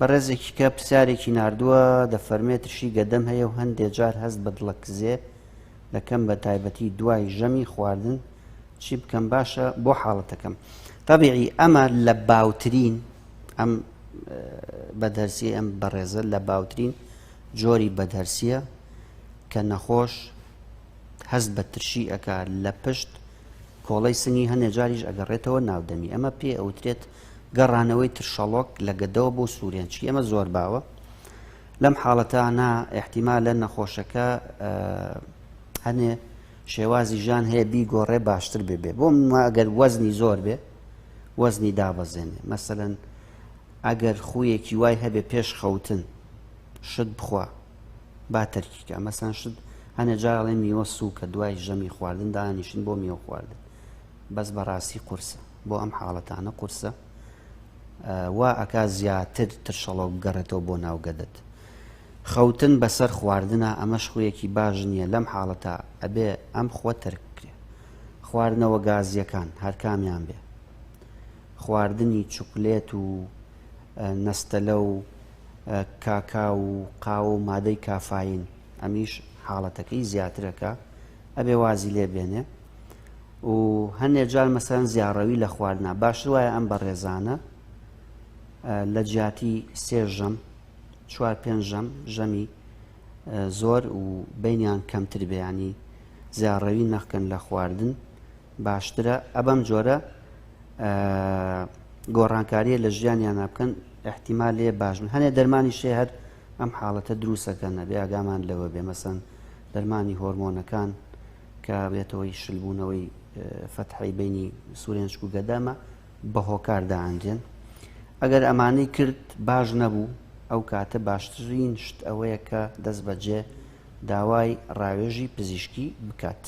بەڕێزێکی کە پرسیارێکی ناردووە دەفەرمێت ترشی گەدەم هەیە و هەندێک جار هەست بە دڵەکزێ دەکەم بە تایبەتی دوای ژەمی خواردن چی بکەم باشە بۆ حاڵەتەکەم. طبیعی ئەمە لە باوترین ئەم بەدەرسی ئەم بەڕێزە لە باوترین جۆری بەدەرسیە کە نەخۆش هەست بە ترشی ئەکا لە پشت کۆڵەی سنگی هەندێک جاریش ئەگەڕێتەوە ناودەمی ئەمە پێ ئەوترێت گەڕانەوەی ترشەڵۆک لە گەدەوە بۆ سوورێنچی ئەمە زۆر باوە لەم حاڵەتانە احتیمالە نەخۆشەکە هەنێ شێوازی ژان هەیە بیگۆڕێ باشتر بێ بۆ ئەگەر وەزنی زۆر بێ وەزنی دابەزێنێ مەسەلەن ئەگەر خویەکی وای هەبێ پێش خەوتن شت بخوا با تەرکیکە مەسەن شت هەنێ جاڵێ میوە سووکە دوای ژەمی خواردن دانیشن بۆ میوە خواردن بەس بەڕاستی قورسە بۆ ئەم حاڵەتانە قورسە وا ئەکا زیاتر ترشەڵۆ بگەڕێتەوە بۆ ناوگەدت. خەوتن بەسەر خواردنە ئەمەش خویەکی باش نییە لەم حاڵەتە ئەبێ ئەم خۆ تەرکرێ. خواردنەوە گازیەکان هەر کامیان بێ خواردنی چوکلێت و نەستەلە و کاکا و قاو و مادەی کافاین ئەمیش حاڵەتەکەی زیاترەکە ئەبێ وازی لێ بێنێ و هەندێک جار مەسەن زیاڕەوی لە خواردنا باشتر وایە ئەم بەڕێزانە لە جیاتی سێ ژەم چوار پێنج ژەمی زۆر و بینیان کەمتر بێیانی زیاڕەوی نەخکەن لە خواردن باشترە ئەبەم جۆرە گۆڕانکاریە لە ژیانیان بکەن احتیمال لێ باشن هەنێ دەرمانی شێ هەر ئەم حاڵەتە دروستەکەن نەبێ ئاگامان لەوە بێ مەسەن دەرمانی هۆرمۆنەکان کە بێتەوەی شلبوونەوەی فەتحی بینی سوورێنچ و گەدەمە بە هۆکار دائەنجێن ئەگەر ئەمانەی کرد باش نەبوو ئەو کاتە باشترین شت ئەوەیە کە دەست بەجێ داوای ڕاوێژی پزیشکی بکات.